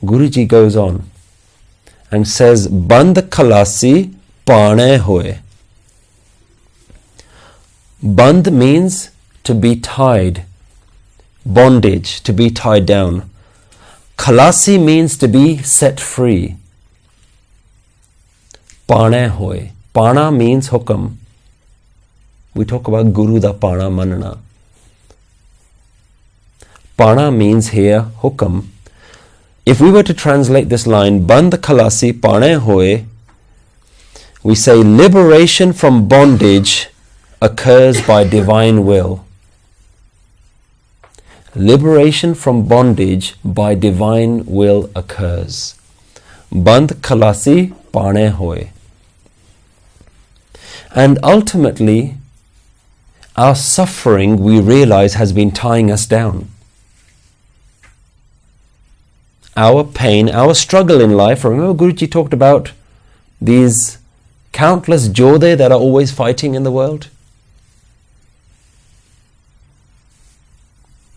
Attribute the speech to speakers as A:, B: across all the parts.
A: Guruji goes on and says, Band khalasi pane hoye. Band means to be tied, bondage, to be tied down. Khalasi means to be set free. Pane hoye. Pana means hukam. We talk about Guru da Pana manana. Pana means here hukam. If we were to translate this line, Band khalasi pane hoye, we say liberation from bondage occurs by divine will. Liberation from bondage by divine will occurs. Band khalasi pane hoye. And ultimately, our suffering, we realize, has been tying us down. Our pain, our struggle in life. Remember Guruji talked about these countless jodhe that are always fighting in the world?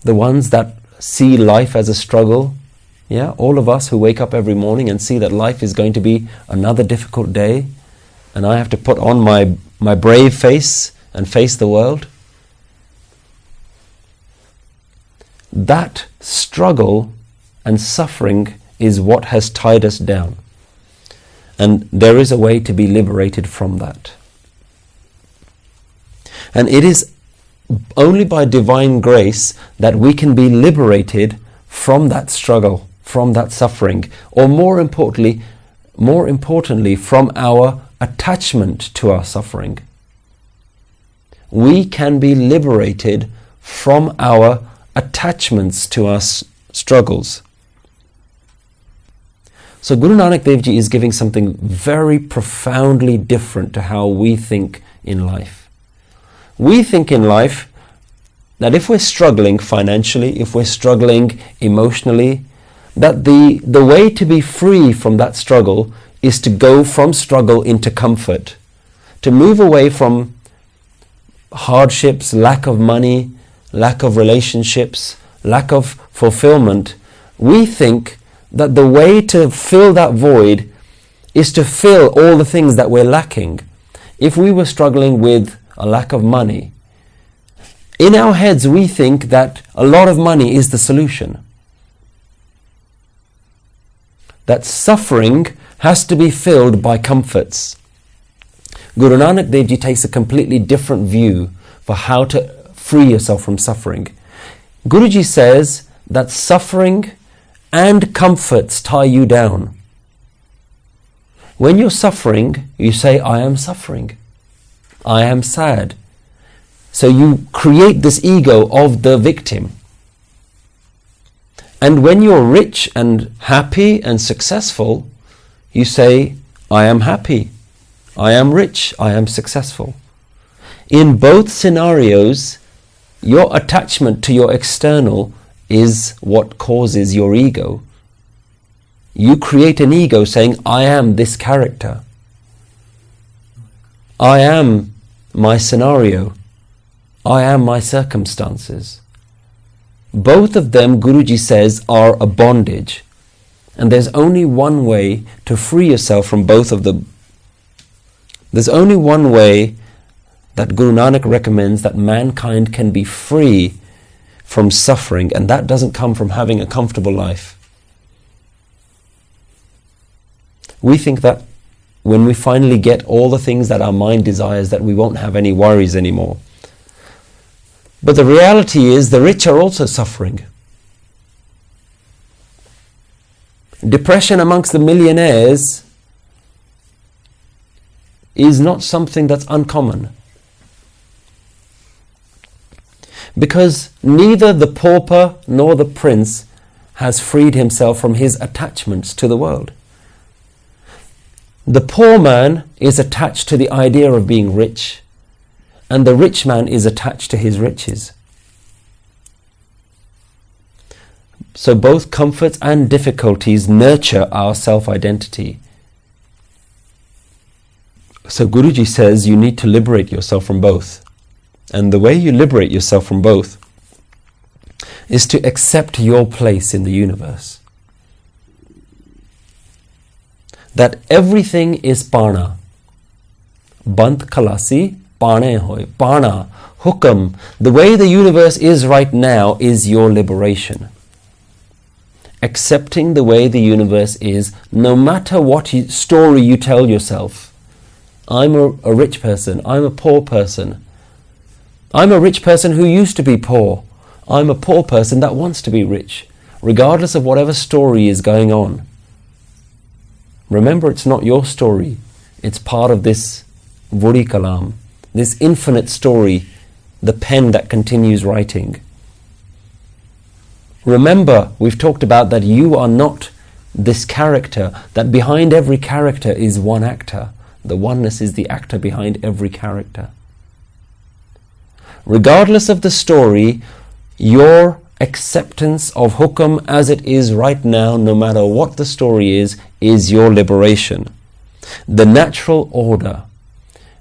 A: The ones that see life as a struggle. Yeah, all of us who wake up every morning and see that life is going to be another difficult day, and I have to put on my brave face and face the world. That struggle and suffering is what has tied us down. And there is a way to be liberated from that. And it is only by divine grace that we can be liberated from that struggle, from that suffering, or more importantly, from our attachment to our suffering. We can be liberated from our attachments to our struggles. So Guru Nanak Dev Ji is giving something very profoundly different to how we think in life. We think in life that if we're struggling financially, if we're struggling emotionally, that the way to be free from that struggle is to go from struggle into comfort, to move away from hardships, lack of money, lack of relationships, lack of fulfillment. We think that the way to fill that void is to fill all the things that we're lacking. If we were struggling with a lack of money, in our heads we think that a lot of money is the solution. That suffering has to be filled by comforts. Guru Nanak Dev Ji takes a completely different view for how to free yourself from suffering. Guruji says that suffering and comforts tie you down. When you're suffering, you say, I am suffering. I am sad. So you create this ego of the victim. And when you're rich and happy and successful, you say, I am happy. I am rich. I am successful. In both scenarios, your attachment to your external is what causes your ego. You create an ego saying, I am this character. I am my scenario. I am my circumstances. Both of them, Guruji says, are a bondage. And there's only one way to free yourself from both of them. There's only one way that Guru Nanak recommends that mankind can be free from suffering, and that doesn't come from having a comfortable life. We think that when we finally get all the things that our mind desires, that we won't have any worries anymore. But the reality is the rich are also suffering. Depression amongst the millionaires is not something that's uncommon. Because neither the pauper nor the prince has freed himself from his attachments to the world. The poor man is attached to the idea of being rich, and the rich man is attached to his riches. So both comforts and difficulties nurture our self-identity. So Guruji says you need to liberate yourself from both. And the way you liberate yourself from both is to accept your place in the universe. that everything is Pana. Band Khalasi, Pane hoy. Pana, Hukam. The way the universe is right now is your liberation. Accepting the way the universe is, no matter what story you tell yourself. I'm a rich person, I'm a poor person. I'm a rich person who used to be poor. I'm a poor person that wants to be rich, regardless of whatever story is going on. Remember, it's not your story. It's part of this Vuri Kalam, this infinite story, the pen that continues writing. Remember, we've talked about that you are not this character, that behind every character is one actor. The oneness is the actor behind every character. Regardless of the story, your acceptance of hukam as it is right now, no matter what the story is your liberation. The natural order.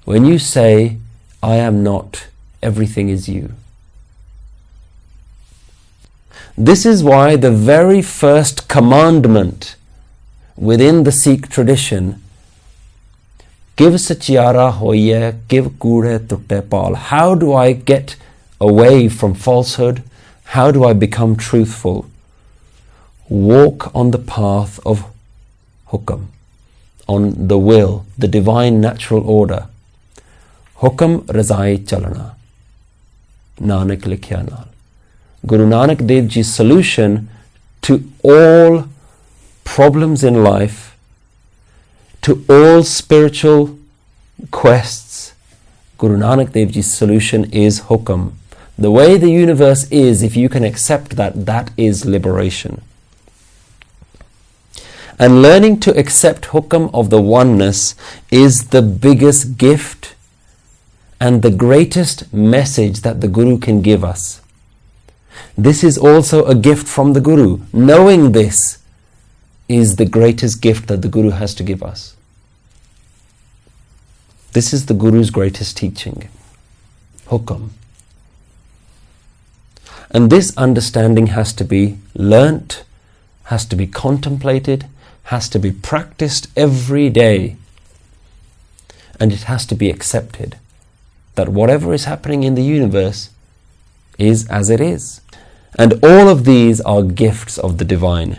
A: When you say, I am not, everything is you. This is why the very first commandment within the Sikh tradition, give sachiara hoye, give kure tutte pal. How do I get away from falsehood? How do I become truthful? Walk on the path of hukam, on the will, the divine natural order. Hukam razai chalana. Nanak likhya naal. Guru Nanak Dev Ji's solution to all problems in life, to all spiritual quests, Guru Nanak Dev Ji's solution is hukam. The way the universe is, if you can accept that, that is liberation. And learning to accept hukam of the oneness is the biggest gift and the greatest message that the Guru can give us. This is also a gift from the Guru. Knowing this is the greatest gift that the Guru has to give us. This is the Guru's greatest teaching. Hukam. And this understanding has to be learnt, has to be contemplated, has to be practiced every day. And it has to be accepted that whatever is happening in the universe is as it is. And all of these are gifts of the divine.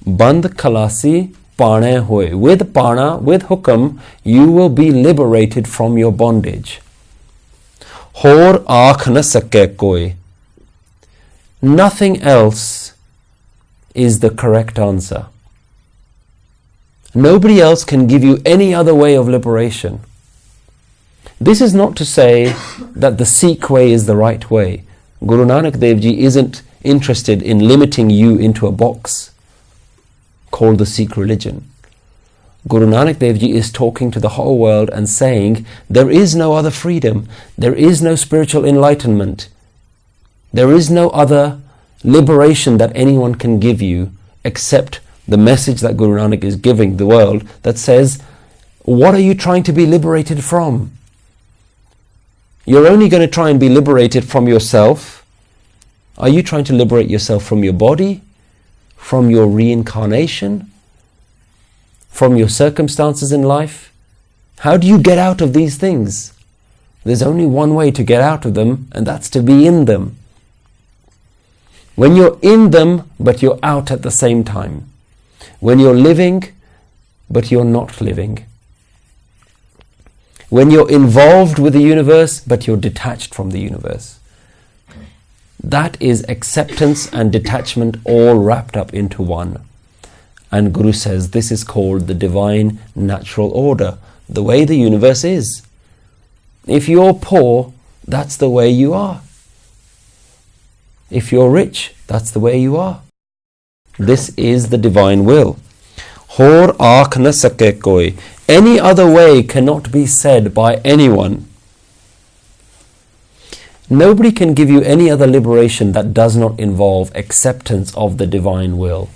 A: Band Khalasi Pane hoy. With Pana, with hukam, you will be liberated from your bondage. Hor aakh na sake koi. Nothing else is the correct answer. Nobody else can give you any other way of liberation. This is not to say that the Sikh way is the right way. Guru Nanak Dev Ji isn't interested in limiting you into a box called the Sikh religion. Guru Nanak Dev Ji is talking to the whole world and saying there is no other freedom, there is no spiritual enlightenment, there is no other liberation that anyone can give you except the message that Guru Nanak is giving the world that says, what are you trying to be liberated from? You're only going to try and be liberated from yourself. Are you trying to liberate yourself from your body, from your reincarnation, from your circumstances in life? How do you get out of these things? There's only one way to get out of them, and that's to be in them. When you're in them, but you're out at the same time. When you're living, but you're not living. When you're involved with the universe, but you're detached from the universe. That is acceptance and detachment all wrapped up into one. And Guru says this is called the divine natural order, the way the universe is. If you're poor, that's the way you are. If you're rich, that's the way you are. This is the divine will. Hor aakh na sake koi. Any other way cannot be said by anyone. Nobody can give you any other liberation that does not involve acceptance of the divine will.